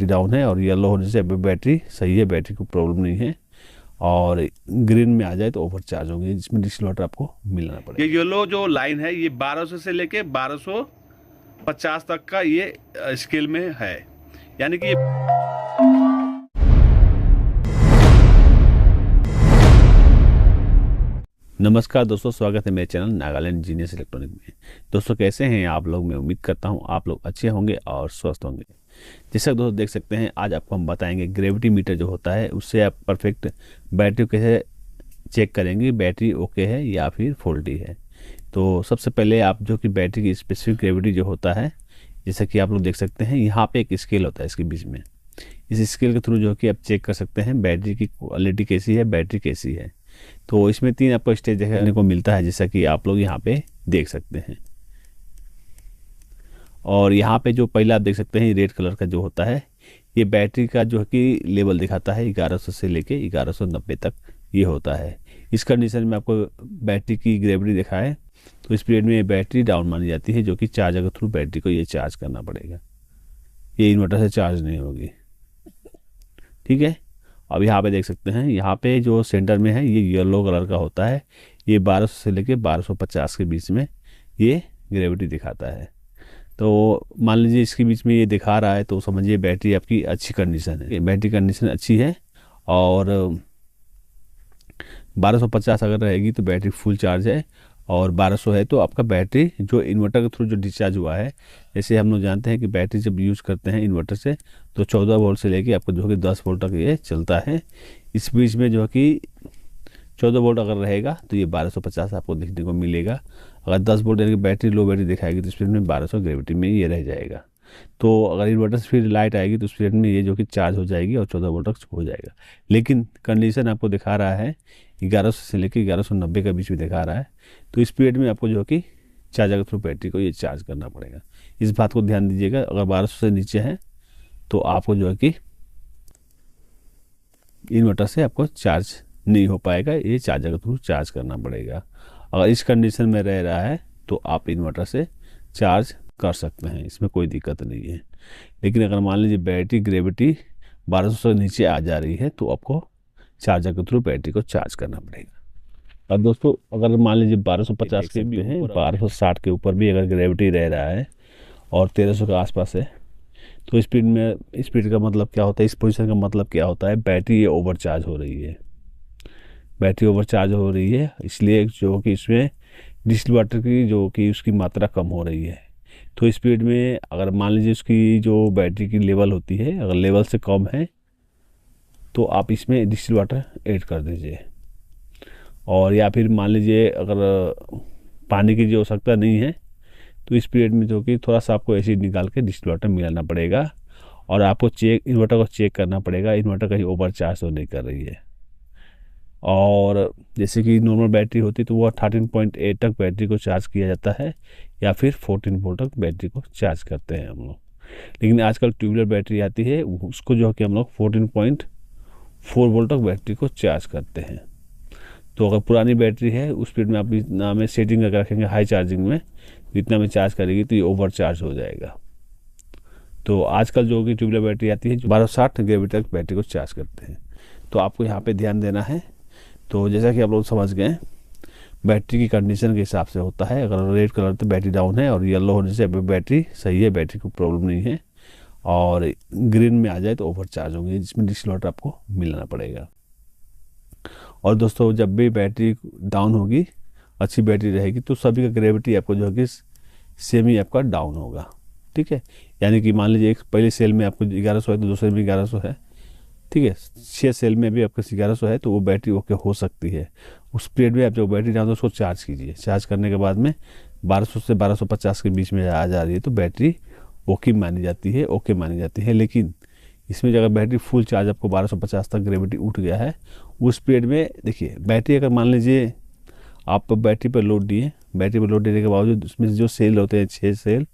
Battery down है, और yellow होने से अभी बैटरी सही है, बैटरी को प्रॉब्लम नहीं है, और ग्रीन में आ जाए तो ओवर चार्ज होगी, जिसमें डिस्टिल वाटर आपको मिलना पड़ेगा। ये येलो जो लाइन है ये 1200 से लेके 1250 तक का ये स्केल में है, यानी कि नमस्कार दोस्तों, स्वागत है मेरे चैनल नागालैंड जीनियस इलेक्ट्रॉनिक में। दोस्तों कैसे हैं आप लोग? मैं उम्मीद करता हूं आप लोग अच्छे होंगे और स्वस्थ होंगे। जैसा दोस्तों देख सकते हैं, आज आपको हम बताएंगे ग्रेविटी मीटर जो होता है उससे आप परफेक्ट बैटरी कैसे चेक करेंगे, बैटरी ओके है या फिर फॉल्टी है। तो सबसे पहले आप जो कि बैटरी की स्पेसिफिक ग्रेविटी जो होता है, जैसा कि आप लोग देख सकते हैं यहाँ पे एक स्केल होता है इसके बीच में। इस स्केल के थ्रू जो कि आप चेक कर सकते हैं बैटरी की क्वालिटी कैसी है, बैटरी कैसी है। तो इसमें 3 आपको स्टेज देखने को मिलता है, जैसा कि आप लोग यहाँ पे देख सकते हैं। और यहाँ पे जो पहला आप देख सकते हैं रेड कलर का जो होता है, ये बैटरी का जो है कि लेवल दिखाता है 1100 से लेके 1190 तक ये होता है। इस कंडीशन में आपको बैटरी की ग्रेविटी दिखा है, तो इस पीरियड में ये बैटरी डाउन मानी जाती है, जो कि चार्जर के थ्रू बैटरी को ये चार्ज करना पड़ेगा, ये इन्वर्टर से चार्ज नहीं होगी। ठीक है, अब यहाँ पे देख सकते हैं, यहाँ पे जो सेंटर में है ये येलो कलर का होता है, ये 1200 से लेके 1250 के बीच में ये ग्रेविटी दिखाता है। तो मान लीजिए इसके बीच में ये दिखा रहा है, तो समझिए बैटरी आपकी अच्छी कंडीशन है, बैटरी कंडीशन अच्छी है। और 1250 अगर रहेगी तो बैटरी फुल चार्ज है, और 1200 है तो आपका बैटरी जो इन्वर्टर के थ्रू जो डिस्चार्ज हुआ है, जैसे हम लोग जानते हैं कि बैटरी जब यूज़ करते हैं इन्वर्टर से तो 14 वोल्ट से लेके आपको जो कि 10 वोल्ट तक ये चलता है। इस बीच में जो कि 14 वोल्ट अगर रहेगा तो ये 1250 आपको देखने को मिलेगा। अगर 10 वोल्ट यानी कि बैटरी लो बैटरी दिखाएगी तो इस पीरियड में 1200 ग्रेविटी में ये रह जाएगा। तो अगर इन्वर्टर से फिर लाइट आएगी तो उस पीरियड में ये जो कि चार्ज हो जाएगी और 14 वोल्ट तक हो जाएगा। लेकिन कंडीशन आपको दिखा रहा है 1100 से लेकर 1190 के बीच में दिखा रहा है, तो इस पीरियड में आपको जो कि चार्जर के थ्रू बैटरी को ये चार्ज करना पड़ेगा। इस बात को ध्यान दीजिएगा, अगर 1200 से नीचे है तो आपको जो है कि इन्वर्टर से आपको चार्ज नहीं हो पाएगा, ये चार्जर के थ्रू चार्ज करना पड़ेगा। अगर इस कंडीशन में रह रहा है तो आप इन्वर्टर से चार्ज कर सकते हैं, इसमें कोई दिक्कत नहीं है। लेकिन अगर मान लीजिए बैटरी ग्रेविटी 1200 से नीचे आ जा रही है तो आपको चार्जर के थ्रू बैटरी को चार्ज करना पड़ेगा। और दोस्तों अगर मान लीजिए 1250 के भी हैं, 1260 के ऊपर भी अगर ग्रेविटी रह रहा है और 1300 के आसपास है, तो स्पीड का मतलब क्या होता है, इस पोजीशन का मतलब क्या होता है, बैटरी ये ओवर चार्ज हो रही है, बैटरी ओवर चार्ज हो रही है, इसलिए जो कि इसमें डिस्टिल वाटर की जो कि उसकी मात्रा कम हो रही है। तो स्पीड में अगर मान लीजिए उसकी जो बैटरी की लेवल होती है अगर लेवल से कम है तो आप इसमें डिस्टिल वाटर ऐड कर दीजिए। और या फिर मान लीजिए अगर पानी की जो आवश्यकता नहीं है तो इस पीरियड में जो कि थोड़ा सा आपको एसिड निकाल के डिस्टिल वाटर मिलाना पड़ेगा, और आपको इन्वर्टर को चेक करना पड़ेगा इन्वर्टर कहीं ओवर चार्ज तो नहीं कर रही है। और जैसे कि नॉर्मल बैटरी होती तो वो 13.8 तक बैटरी को चार्ज किया जाता है, या फिर 14 वोल्ट तक बैटरी को चार्ज करते हैं हम लोग। लेकिन आजकल ट्यूबुलर बैटरी आती है, उसको जो है कि हम लोग 14.4 वोल्ट तक बैटरी को चार्ज करते हैं। तो अगर पुरानी बैटरी है उस पीरियड में आप इतना में सेटिंग करके रखेंगे हाई चार्जिंग में, इतना में चार्ज करेगी तो ये ओवर चार्ज हो जाएगा। तो आजकल जो कि ट्यूबुलर बैटरी आती है जो 1260 ग्रेविटी तक बैटरी को चार्ज करते हैं, तो आपको यहाँ पे ध्यान देना है। तो जैसा कि आप लोग समझ गए, बैटरी की कंडीशन के हिसाब से होता है। अगर रेड कलर तो बैटरी डाउन है, और येलो होने से बैटरी सही है, बैटरी को प्रॉब्लम नहीं है, और ग्रीन में आ जाए तो ओवर चार्ज होंगे, जिसमें डिस्टिल वाटर आपको मिलाना पड़ेगा। और दोस्तों जब भी बैटरी डाउन होगी, अच्छी बैटरी रहेगी, तो सभी का ग्रेविटी आपको जो है कि सेम ही आपका डाउन होगा। ठीक है, यानी कि मान लीजिए एक पहले सेल में आपको 1100 है तो दूसरे में 1100 है, ठीक है, 6 सेल में भी आपका 1100 है तो वो बैटरी ओके हो सकती है। उस पीरियड में आप जो बैटरी डाउन है उसको चार्ज कीजिए, चार्ज करने के बाद में 1200 से 1250 के बीच में आ जा रही है तो बैटरी ओके मानी जाती है, ओके मानी जाती है। लेकिन इसमें अगर बैटरी फुल चार्ज आपको 1250 तक ग्रेविटी उठ गया है, उस पीरियड में देखिए बैटरी अगर मान लीजिए आप बैटरी पर लोड दिए, बैटरी पर लोड देने के बावजूद उसमें जो सेल होते हैं 6 सेल,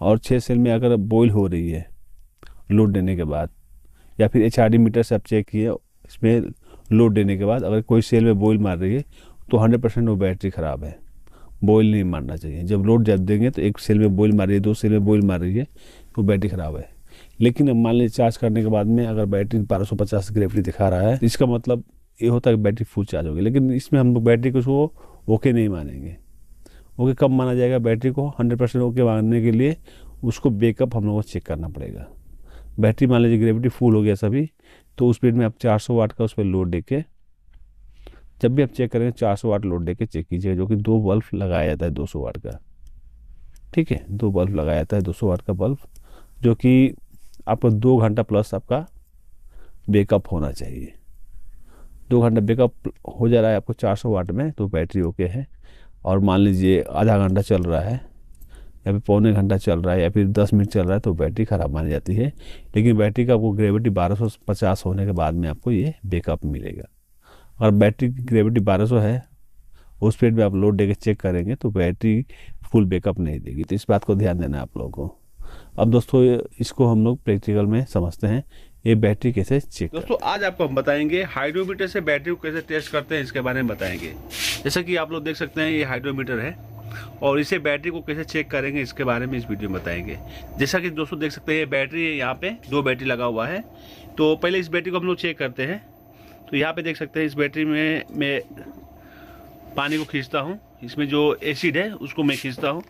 और 6 सेल में अगर बॉयल हो रही है लोड देने के बाद, या फिर HRD मीटर से आप चेक किए इसमें लोड देने के बाद अगर कोई सेल में बॉयल मार रही है तो 100% वो बैटरी ख़राब है, बॉयल नहीं मारना चाहिए। जब लोड जब देंगे तो एक सेल में बॉयल मार रही है, 2 सेल में बॉयल मार रही है तो बैटरी ख़राब है। लेकिन अब मान लीजिए चार्ज करने के बाद में अगर बैटरी 1250 ग्रेविटी दिखा रहा है, इसका मतलब ये होता है कि बैटरी फुल चार्ज होगी। लेकिन इसमें हम लोग बैटरी को ओके नहीं मानेंगे। ओके कब माना जाएगा? बैटरी को 100% ओके मानने के लिए उसको बैकअप हम लोग को चेक करना पड़ेगा। बैटरी मान लीजिए ग्रेविटी फुल हो गया सभी, तो उस पीरियड में आप 400 वाट का उस पर लोड देके, जब भी आप चेक करेंगे 400 वाट लोड देके चेक कीजिएगा, जो कि 2 बल्ब लगाया जाता है 200 वाट का। ठीक है, 2 बल्ब लगाया जाता है 200 वाट का बल्ब, जो कि आपको 2 घंटा प्लस आपका बैकअप होना चाहिए। 2 घंटा बैकअप हो जा रहा है आपको 400 वाट में, तो बैटरी ओके है। और मान लीजिए आधा घंटा चल रहा है या फिर पौने घंटा चल रहा है या फिर 10 मिनट चल रहा है, तो बैटरी ख़राब मानी जाती है। लेकिन बैटरी का आपको ग्रेविटी 1250 होने के बाद में आपको ये बैकअप मिलेगा। अगर बैटरी की ग्रेविटी 1200 है, उस पीरियड में आप लोड देके चेक करेंगे तो बैटरी फुल बैकअप नहीं देगी। तो इस बात को ध्यान देना है आप लोगों को। अब दोस्तों इसको हम लोग प्रैक्टिकल में समझते हैं, ये बैटरी कैसे चेक। दोस्तों आज आपको हम बताएंगे हाइड्रोमीटर से बैटरी को कैसे टेस्ट करते हैं, इसके बारे में बताएंगे। जैसा कि आप लोग देख सकते हैं ये हाइड्रोमीटर है और इसे बैटरी को कैसे चेक करेंगे इसके बारे में इस वीडियो में बताएंगे। जैसा कि दोस्तों देख सकते हैं ये बैटरी है, यहाँ पे 2 बैटरी लगा हुआ है। तो पहले इस बैटरी को हम लोग चेक करते हैं। तो यहाँ पे देख सकते हैं इस बैटरी में मैं पानी को खींचता हूँ, इसमें जो एसिड है उसको मैं खींचता हूँ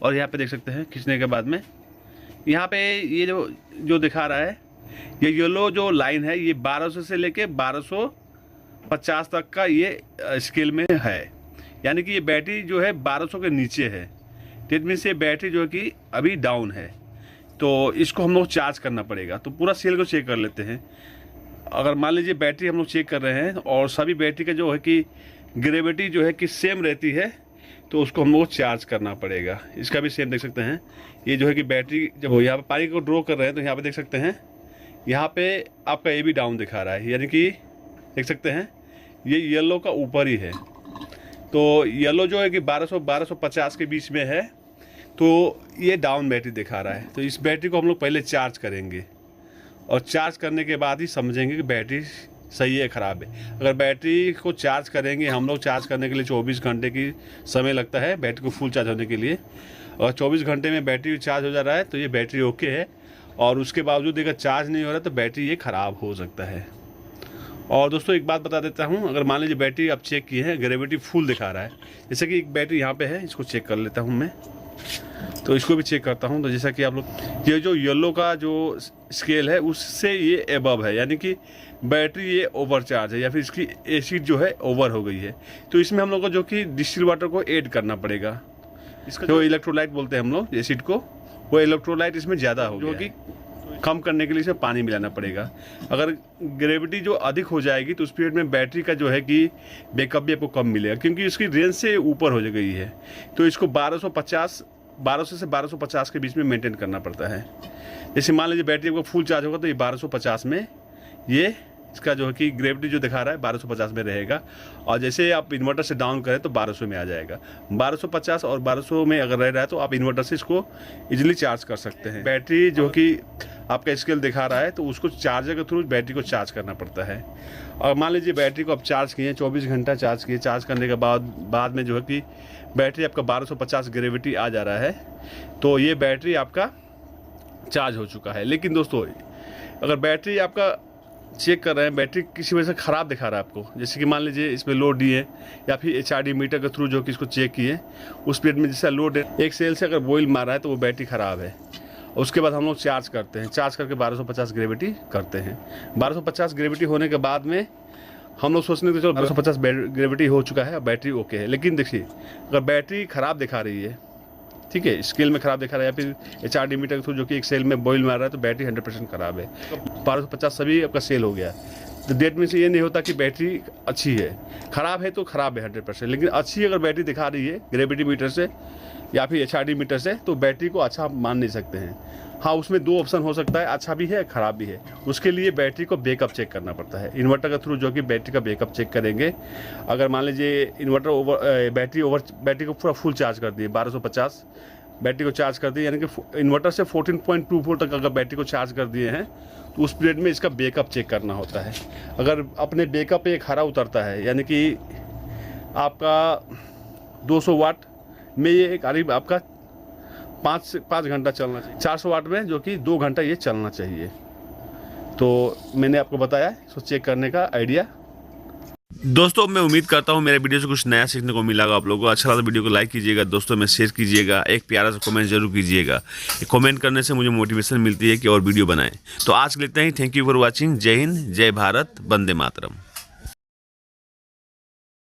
और यहाँ पे देख सकते हैं खींचने के बाद में यहाँ पे ये जो दिखा रहा है, ये येलो जो लाइन है ये 1200 से लेके 1250 तक का ये स्केल में है। यानी कि ये बैटरी जो है 1200 के नीचे है। दैट मीन्स ये बैटरी जो है कि अभी डाउन है, तो इसको हम लोग चार्ज करना पड़ेगा। तो पूरा सेल को चेक कर लेते हैं। अगर मान लीजिए बैटरी हम लोग चेक कर रहे हैं और सभी बैटरी का जो है कि ग्रेविटी जो है कि सेम रहती है, तो उसको हम लोग चार्ज करना पड़ेगा। इसका भी सेम देख सकते हैं। ये जो है कि बैटरी जब यहाँ पे पानी को ड्रॉ कर रहे हैं तो यहाँ पे देख सकते हैं, यहाँ पे आपका ये भी डाउन दिखा रहा है। यानी कि देख सकते हैं ये येलो का ऊपर ही है। तो येलो जो है कि 1200-1250 के बीच में है, तो ये डाउन बैटरी दिखा रहा है। तो इस बैटरी को हम लोग पहले चार्ज करेंगे और चार्ज करने के बाद ही समझेंगे कि बैटरी सही है ख़राब है। अगर बैटरी को चार्ज करेंगे हम लोग, चार्ज करने के लिए 24 घंटे की समय लगता है बैटरी को फुल चार्ज होने के लिए, और 24 घंटे में बैटरी चार्ज हो जा रहा है तो ये बैटरी ओके है। और उसके बावजूद अगर चार्ज नहीं हो रहा तो बैटरी ये ख़राब हो सकता है। और दोस्तों एक बात बता देता हूँ, अगर मान लीजिए बैटरी आप चेक किए हैं, ग्रेविटी फुल दिखा रहा है, जैसे कि एक बैटरी यहाँ पे है, इसको चेक कर लेता हूँ मैं। तो इसको भी चेक करता हूँ। तो जैसा कि आप लोग ये जो येलो का जो स्केल है उससे ये एबव है, यानी कि बैटरी ये ओवर चार्ज है या फिर इसकी एसिड जो है ओवर हो गई है। तो इसमें हम लोग को जो कि डिस्टिल वाटर को ऐड करना पड़ेगा। इसका जो इलेक्ट्रोलाइट बोलते हैं हम लोग एसिड को, वो इलेक्ट्रोलाइट इसमें ज़्यादा हो गया, जो कि कम करने के लिए इसमें पानी मिलाना पड़ेगा। अगर ग्रेविटी जो अधिक हो जाएगी तो उस पीरियड में बैटरी का जो है कि बैकअप भी आपको कम मिलेगा, क्योंकि इसकी रेंज से ऊपर हो गई है। तो इसको 1200 से 1250 के बीच में मेंटेन करना पड़ता है। जैसे मान लीजिए बैटरी आपको फुल चार्ज होगा तो ये 1250 में ये इसका जो है कि ग्रेविटी जो दिखा रहा है 1250 में रहेगा। और जैसे आप इन्वर्टर से डाउन करें तो 1200 में आ जाएगा। 1250 और 1200 में अगर रह रहा है तो आप इन्वर्टर से इसको इजीली चार्ज कर सकते हैं। बैटरी जो कि आपका स्केल दिखा रहा है तो उसको चार्जर के थ्रू बैटरी को चार्ज करना पड़ता है। और मान लीजिए बैटरी को आप चार्ज किए, 24 घंटा चार्ज किए, चार्ज करने के बाद में जो है कि बैटरी आपका 1250 ग्रेविटी आ जा रहा है, तो ये बैटरी आपका चार्ज हो चुका है। लेकिन दोस्तों अगर बैटरी आपका चेक कर रहे हैं, बैटरी किसी वजह से ख़राब दिखा रहा है आपको, जैसे कि मान लीजिए इसमें लोड दिए या फिर HRD मीटर के थ्रू जो कि इसको चेक किए, उस पीरियड में जैसा लोड है एक सेल से अगर बॉइल मारा है तो वो बैटरी ख़राब है। उसके बाद हम लोग चार्ज करते हैं, चार्ज करके 1250 ग्रेविटी करते हैं। 1250 ग्रेविटी होने के बाद में हम लोग सोचने के चलो 1250 ग्रेविटी हो चुका है, बैटरी ओके है। लेकिन देखिए अगर बैटरी ख़राब दिखा रही है, ठीक है, स्केल में ख़राब दिखा रहा है या फिर HRD मीटर के थ्रू जो कि एक सेल में बॉइल मार रहा है, तो बैटरी 100% ख़राब है। 1250 सभी आपका सेल हो गया। तो डेट में से ये नहीं होता कि बैटरी अच्छी है, ख़राब है तो ख़राब है 100%। लेकिन अच्छी अगर बैटरी दिखा रही है ग्रेविटी मीटर से या फिर HRD मीटर से, तो बैटरी को अच्छा मान नहीं सकते हैं। हाँ, उसमें 2 ऑप्शन हो सकता है, अच्छा भी है ख़राब भी है। उसके लिए बैटरी को बैकअप चेक करना पड़ता है इन्वर्टर के थ्रू, जो कि बैटरी का बैकअप चेक करेंगे। अगर मान लीजिए इन्वर्टर बैटरी को पूरा फुल चार्ज कर दिए, 1250 बैटरी को चार्ज कर दिए, यानी कि इन्वर्टर से 14.24 तक अगर बैटरी को चार्ज कर दिए हैं, तो उस पीरियड में इसका बैकअप चेक करना होता है। अगर अपने बैकअप पे एक हरा उतरता है, यानी कि आपका 200 वाट में ये करीब आपका 5 घंटा चलना चाहिए। 400 वाट में जो कि 2 घंटा ये चलना चाहिए। तो मैंने आपको बताया इसको चेक करने का आइडिया। दोस्तों मैं उम्मीद करता हूँ मेरे वीडियो से कुछ नया सीखने को मिला आप लोगों को। अच्छा लगा तो वीडियो को लाइक कीजिएगा, दोस्तों में शेयर कीजिएगा, एक प्यारा सा कमेंट जरूर कीजिएगा। कमेंट करने से मुझे मोटिवेशन मिलती है कि और वीडियो बनाएं। तो आज के लिए इतना ही। Thank you for watching. जय हिंद, जय भारत, वंदे मातरम।